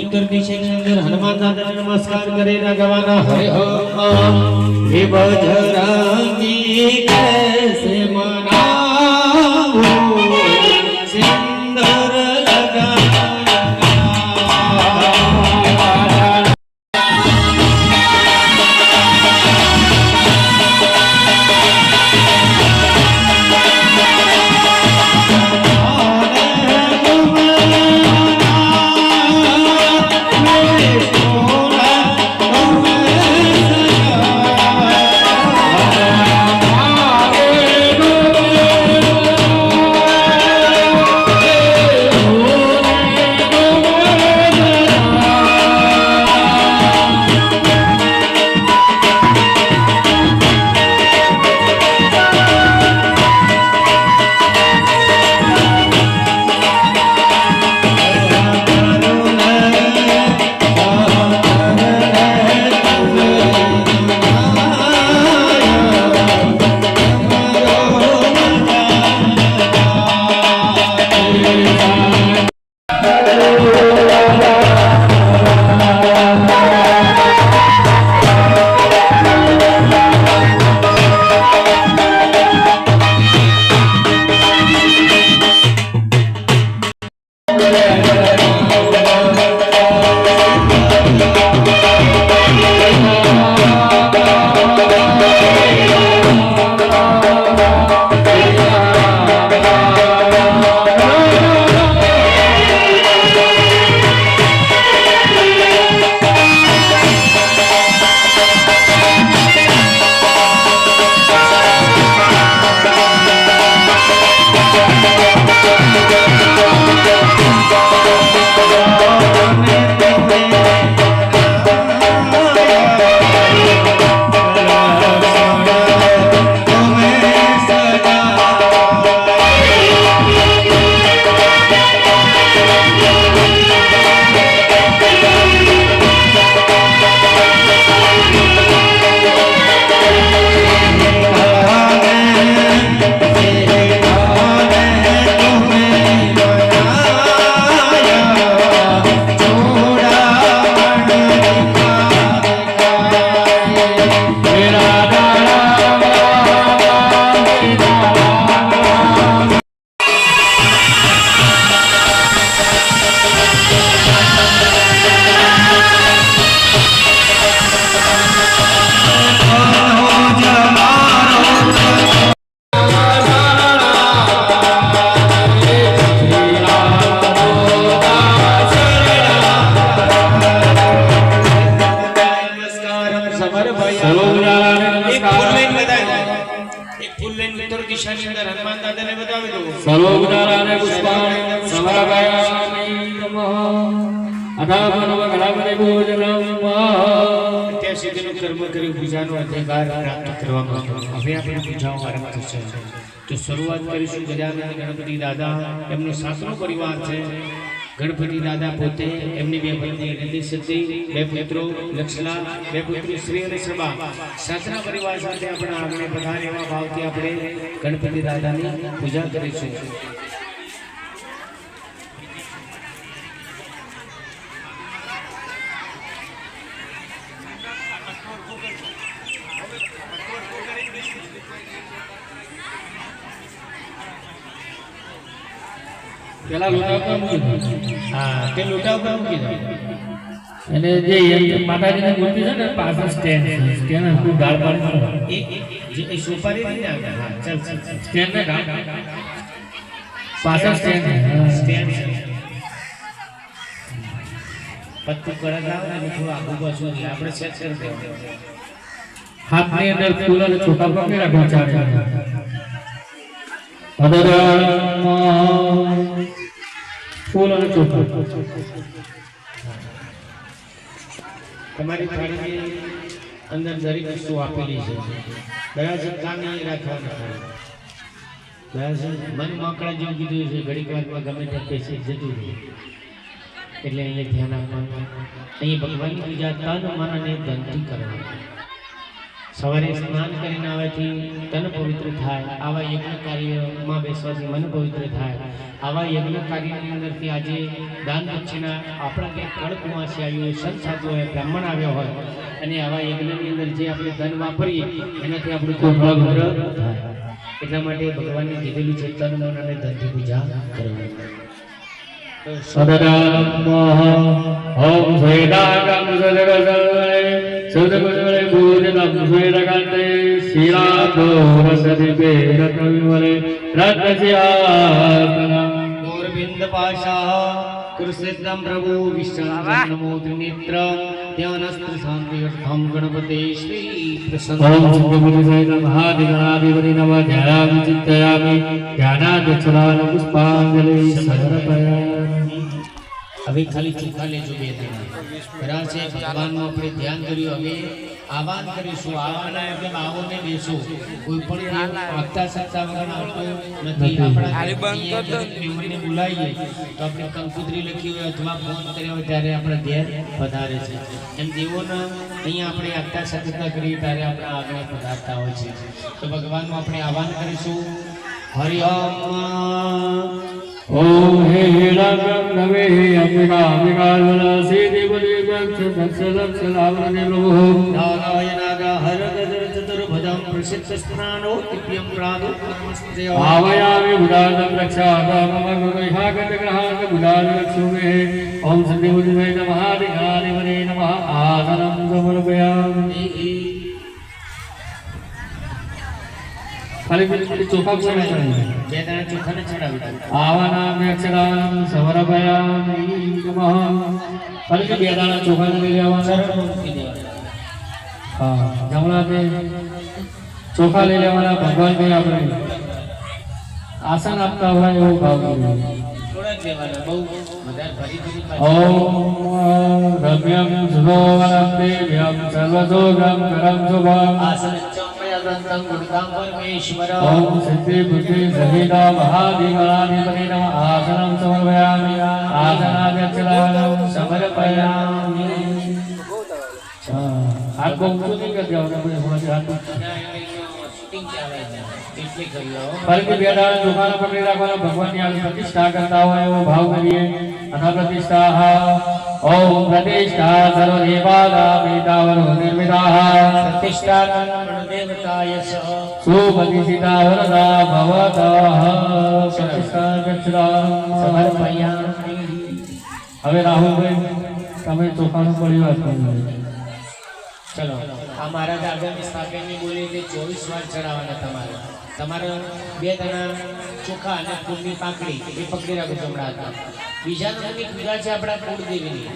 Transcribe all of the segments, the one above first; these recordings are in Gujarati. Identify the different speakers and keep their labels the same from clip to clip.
Speaker 1: उत्तर दिशेने अंदर हनुमान दादा नमस्कार करेला गवाना हरे ओम हे बजरंगी कैसे मनाऊं सिंदूर लगा तो शुरुआत करीशु गजानन गणपति दादा एमनो सातनो परिवार छे। गणपति दादा पोते एमनी बे पत्नी रिद्धि सिद्धि, बे पुત્રો लक्ष्ला, बे पुत्री श्री અને શ્રબા સાતના પરિવાર સાથે આપણા આંગણે પધારે એવા ભાવથી આપણે ગણપતિ દાદાની પૂજા કરીશું। પેલા લોટા ઉપર મૂકી દો। હા, તે લોટા ઉપર મૂકી દો। અને જે માતાજીની મૂર્તિ છે ને પાછળ સ્ટેન્ડ છે, સ્ટેન્ડ ઉપર ગાળ પાડવાનો એ સોપારી નહીં આવતા। હા, ચાલ ચાલ સ્ટેન્ડ ને ગાળ પાછળ સ્ટેન્ડ સ્ટેન્ડ પત્તું કડા આવે ને થોડું આગુ પાછું આપણે સેટ કરી દેવાનું। હાથની અંદર ફૂલ અને છોટા પકડી રાખો ચાર फूल और चोखा તમારી થાળીની અંદર દરેક વસ્તુ આપેલી છે। દયા છે કામ નહીં રાખવાના। દયા છે મન માકડા જેવું કીધું છે, ઘડીક વારમાં ગમે તે પેસી જતું રહે, એટલે અહીંયા ધ્યાન આપવાનું। અહીં ભગવાનની પૂજા તન મન અને ધનથી કરવાની। સવારે સ્નાન કરીને આવવાથી તન પવિત્ર થાય, આવા યજ્ઞ કાર્યમાં બેસવાથી મન પવિત્ર થાય. આવા યજ્ઞ કાર્યની અંદરથી આજે દાન દક્ષિણા આપણા ક્યાંક કળકુમાસી આવ્યું હોય, સંત સાધુ હોય, બ્રાહ્મણ આવ્યો હોય અને આવા યજ્ઞની અંદર જે આપણે ધન વાપરીએ એનાથી આપણું પવિત્ર થાય. એટલા માટે ભગવાનને કીધેલું છે તન મન અને ધનથી પૂજા કરવી.
Speaker 2: સદરામ ઓમ સ્વેદાગમ સદગસલે સદગસલે ભૂજનમ સ્વેદગંતે શિરાધો વસદિપે રત્નવિમલે રત્નસ્યાસનમ
Speaker 1: ગોરવિંદ પાશા કૃષ્ણમ પ્રભુ વિશ્વાનમો ત્રિનેત્ર ધ્યાનસ્ત્ર શાંતિર્થમ ગણપતે શ્રી પ્રસન્ન.
Speaker 2: ઓમ સુબ્રહ્મણ્ય સહિત મહાદિગણાધિપતિ નમઃ ધ્યાયામિ ચિંતયામિ ધ્યાનાદક્ષરાન પુષ્પાંજલિ સમર્પયામિ.
Speaker 1: હવે ખાલી ચોખા લેજો બે જણા. બરાબર છે. ભગવાનનું આપણે ધ્યાન કર્યું. હવે આહવાન કરીશું. આહવાના એટલે આવો ને બેસો. કોઈ પણ આગતા સત્તા વગર આવતો નથી. આપણા મહેમાનને બોલાવીએ તો આપણે કંકુતરી લખી હોય અથવા ફોન કર્યો હોય ત્યારે આપણા ઘેર પધારે છે. એમ દેવોના અહીંયા આપણે આગતા સત્તા કરીએ ત્યારે આપણા આગળ પધારતા હોય છે. તો ભગવાનનું આપણે આહવાન કરીશું. હરિ ઓમ.
Speaker 2: ઓમ હે હીરાગ્રમ નમે હે અંબિકા સિદ્ધિપતિ દક્ષ પ્રભુ
Speaker 1: નારાયણાગા હરગદર ચતુર્ભુજં પ્રસિદ્ધ સ્નાનો દિવ્યં પ્રાદો નમસ્તે.
Speaker 2: आवयामि बुधानं रक्षातं मम गुरुहागतग्रहान् बुधान् रक्षुमे. ओम सिद्धिबुद्धिवे नमः दिगाधिपते नमः आसनं समर्पयामि. खाली चोखा चढ़ाई
Speaker 1: બે દાણા ચોખાને ચડાવી દો.
Speaker 2: आवानामि अक्षरां समर्पयामि नमः. खाली બે દાણા ચોખાને લઈ લેવાના.
Speaker 1: સરળ મૂકી દેવાના.
Speaker 2: હા જમણાથી ચોખા લઈ લેવાના. ભગવાનને આપણે આસન આપતા હોય એવું ભાવ કરીએ.
Speaker 1: થોડા જ લેવાના, બહુ વધારે ભરી ભરી
Speaker 2: ઓમ રમ્યમ સુભોવનમ દેવ્યમ સર્વસોગમ કરમ શુભમ.
Speaker 1: આસન ચંપયદંતં ગુણકામ પરમેશ્વર.
Speaker 2: ઓમ સિદ્ધિ બુદ્ધિ સહિતા મહાદિગણાધિપતિ નમઃ આસനം સમર્પયામિ. આસનાદક્ષરાણમ સમર્પયામિ. હાથ બહુ ઊંચું નહીં કરજો.
Speaker 1: શૂટિંગ ચાલે છે એટલે કર્યો.
Speaker 2: ફરીથી બે દાણા ચોખાને પકડી રાખવાના. ભગવાનની આગળ પ્રતિષ્ઠા કરતા હોય એવો ભાવ કરીએ. અથ પ્રતિષ્ઠા. ઓમ પ્રતિષ્ઠા સર્વદેવાનામિતાવરો નિર્મિતાઃ.
Speaker 1: પ્રતિષ્ઠા દેવતાય સ.
Speaker 2: સુપ્રતિષ્ઠિતા વરદા ભવતઃ. પ્રતિષ્ઠા ગચ્છામિ
Speaker 1: સમર્પયામિ.
Speaker 2: હવે રાહુલભાઈ તમે ચોખાનું પરિવાર કરો.
Speaker 1: ચલો આ મહારાજ આગળની સ્થાપનની બોલી એટલે 24 વાર ચડાવવાના તમારે. તમારે બે દાણા ચોખા અને ફૂલની પાંખડી એ પકડી રાખો જમણા હાથમાં. બીજા નંબરની પૂજા છે આપણા કુળદેવીની.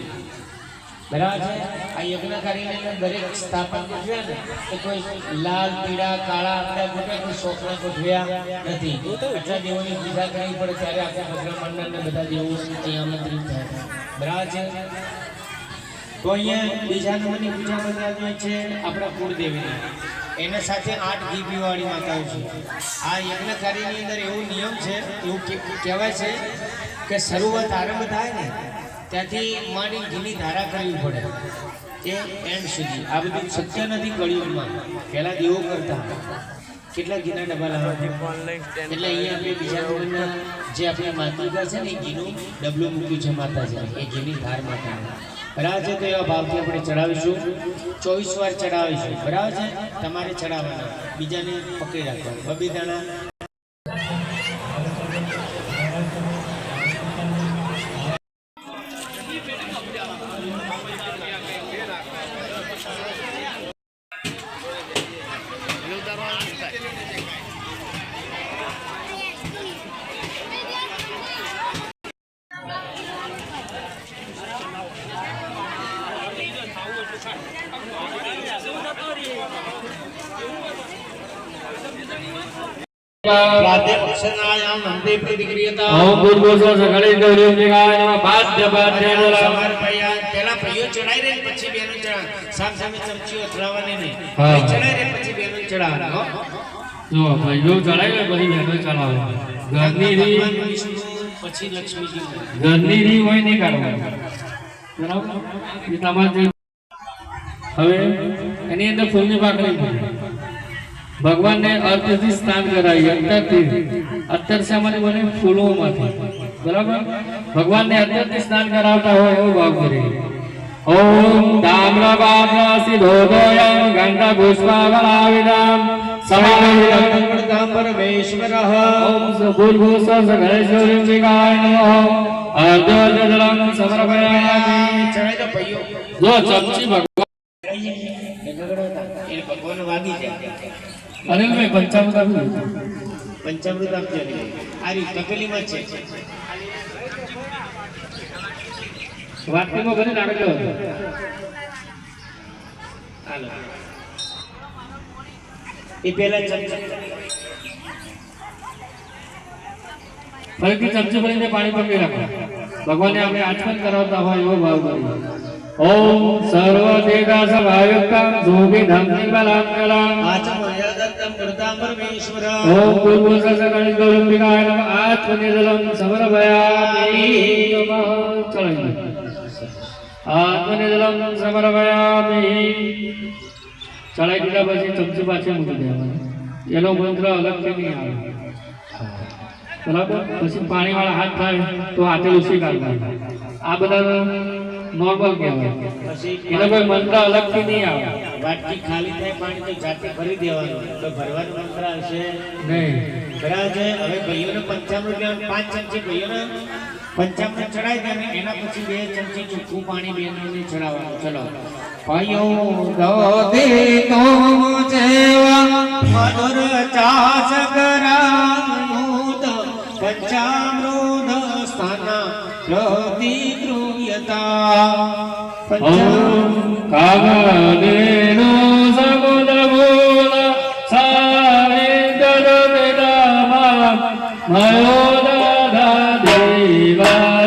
Speaker 1: બરાબર છે. આ યજ્ઞકારીને દરેક સ્થાપન ગોઠવ્યા ને એ કોઈ લાલ પીળા કાળા આપણા ગોઠવ્યા, કોઈ શોખના ગોઠવ્યા નથી. એટલા દેવોની પૂજા કરવી પડે ત્યારે આપણે ભદ્રમંડળને બધા દેવો અહીંયા આમંત્રિત થાય. બરાબર છે. તો અહીંયા બીજા નંબરની પૂજા બતાવી છે આપણા કુળદેવીની. એના સાથે 8 ઘી પીવાળી માતાઓ છે. આ યજ્ઞકારીની અંદર એવો નિયમ છે, એવું કહેવાય છે કે શરૂઆત આરંભ થાય ને ત્યાંથી માની ઘીની ધારા કરવી પડે તે એન્ડ સુધી. આ બધું સત્ય નથી કળિયુગમાં. પહેલા દેવો કરતા કેટલા ઘીના ડબ્બા લાવવા. એટલે અહીંયા આપણે બીજા નંબરના જે આપણે માતૃકા છે ને એ ઘીનું ડબલું મૂક્યું છે માતાજી, એ ઘીની ધાર માતાને. બરાબર છે. તો એવા ભાવથી આપણે ચડાવીશું. 24 વાર ચડાવીશું. બરાબર છે. તમારે ચડાવવાના, બીજાને પકડી રાખવાના. બબે દાણા प्रादेशनायाम नंदे प्रतिक्रियता.
Speaker 2: ઓમ ભૂર્ભુવઃ સકળે ગૌરીમ્બિકાય નમઃ. પાદ્ય
Speaker 1: સમર્પયા. પહેલા ભાઈઓ ચડાઈ રહે પછી બેનો ચડા. સામ સામે ચમચીઓ ચડાવવાની નહીં. ભાઈ ચડાઈ રહે પછી બેનો ચડાવવાનો.
Speaker 2: જો ભાઈઓ ચડાય ને પછી બેનો ચડાવે. ઘરની રી
Speaker 1: પછી લક્ષ્મીજી.
Speaker 2: ઘરની રી હોય નહીં કાઢવાની. બરાબર. એ તમારે હવે એની અંદર ફૂલની પાકડી ભગવાનને અર્થથી સ્નાન કરાવીએ અત્યાર શામાંથી બને ફૂલોમાંથી બરાબર ભગવાનને અત્યારથી સ્નાન કરાવતા હોય એવો ભાવ કરીએ ઓમ તામ્રપાત્રસી ધોધોયં ગંગા પુષ્પાવલાવિદામ સમાધિ
Speaker 1: પરમેશ્વર
Speaker 2: ઓમ ભૂર્ભુવઃ ગણેશોરિં વિકાય નમઃ અર્ધજલં સમર્પયામિ જો ચમચી ભગવાન
Speaker 1: એ ભગવાન વાગી જાય
Speaker 2: અનિલભાઈ પંચામૃત આપ્યું
Speaker 1: પંચામૃત આપજો આ રીત તકેલીમાં છે
Speaker 2: વાટકીમાં ભરીને આગળ જાઓ
Speaker 1: હાલો એ પહેલા ચમચી
Speaker 2: ફરીથી ચમચી ભરીને પાણી પકડી રાખો ભગવાનને આપણે આચમન કરાવતા હોય એવો ભાવ કરીએ ઓમ સર્વદેગા સભાયુક્તં ધૂપિધંતિ બલાત્કલં
Speaker 1: આચમયાદત્તં કૃતાં પરમેશ્વર
Speaker 2: ઓમ ભૂર્ભુવઃ ગણેશોરિં વિકાય નમઃ આત્મનિર્જલં સમર્પયામિ નમઃ ચલાઈ આત્મનિર્જલં સમર્પયામિ ચડાઈ દીધા પછી ચમચી પાછી મૂકી દેવાનું એનો મંત્ર અલગથી નહીં આવે બરાબર પછી પાણી વાળા હાથ થાય તો હાથે ઉછી કાઢવા આ બધા નોર્મલ કહેવાય એનો કોઈ મંત્ર અલગથી નહીં આવે
Speaker 1: વાટકી ખાલી થાય પાણી તો જાતે ભરી દેવાનું તો ભરવાનું મંત્ર હશે
Speaker 2: નહીં
Speaker 1: બરાબર છે હવે ભાઈઓને પંચામૃત લેવાનું 5 ચમચી ભાઈઓને પંચામૃત ચડાવી દે એના પછી 2 ચમચી ચોખ્ખું પાણી બહેનોને ચડાવવાનું ચલો ભાઈઓ દોદિતો જેવા મધુર ચાસ કરામૃત પંચામૃત સ્થાના પ્રતિગૃહ્યતા
Speaker 2: ઓમ કામદેનો સમુદ્રમૂલ સાવિત્ર વિરામા મયોદધા દેવા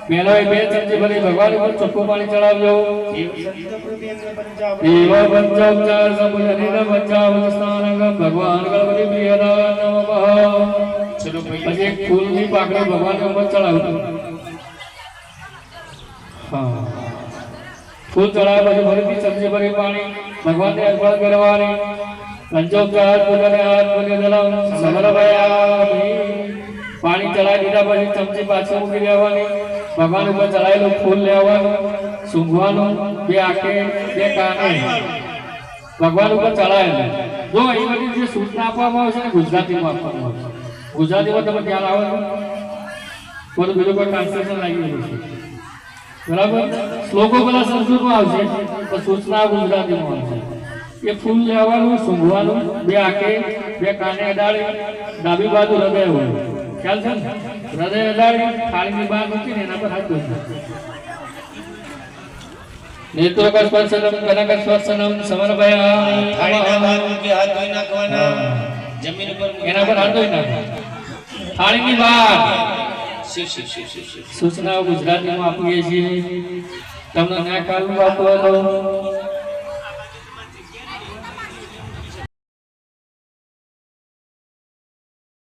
Speaker 2: પેલો 2 ચમચી ભરી ભગવાન ઉપર ચોખ્ખું પાણી ચડાવજો દેવ પંચોપચાર સમુદ્રિત પંચાવત સ્નાનંગમ ભગવાન ગણપતિ પ્રિયદાન નમઃ
Speaker 1: ચલો ભાઈ
Speaker 2: પછી એક ફૂલની પાકડી ભગવાન ઉપર ચડાવજો હા ફૂલ ચડાવ્યા પછી ફરીથી ચમચી ભરી પાણી ભગવાનને અર્પણ કરવાની પંચોપચાર પૂજને આત્મનિર્જલં સમર્પયામિ પાણી ચડાવી દીધા પછી ચમચી પાછી મૂકી દેવાની ભગવાન ઉપર ચડાયેલું ફૂલ લેવાનું સૂંઘવાનું 2 આંખે 2 કાને ભગવાન ઉપર ચડાયેલું જો એ બધી જે સૂચના આપવામાં આવશે ને ગુજરાતીમાં આપવામાં આવશે ગુજરાતીમાં તમે ધ્યાન આવે તો બીજું કોઈ ટ્રાન્સલેશન લાગી ગયું છે બરાબર શ્લોકો બધા સંસ્કૃતમાં આવશે પણ સૂચના ગુજરાતીમાં આવશે એ ફૂલ લેવાનું સૂંઘવાનું 2 આંખે 2 કાને અડાડી ડાબી બાજુ હૃદય હોય ખ્યાલ છે ને હૃદય અડાડી થાળીની બહાર મૂકીને એના પર હાથ ધોઈ નેત્રોકર સ્પર્શનમ કનક સ્પર્શનમ સમર્પયામિ
Speaker 1: થાળીના બહાર મૂકી હાથ ધોઈ નાખવાના જમીન ઉપર
Speaker 2: એના પર હાથ ધોઈ નાખો થાળીની બહાર
Speaker 1: શિવ
Speaker 2: સૂચનાઓ ગુજરાતીમાં આપીએ છીએ તમને ના કાઢવું આપો તો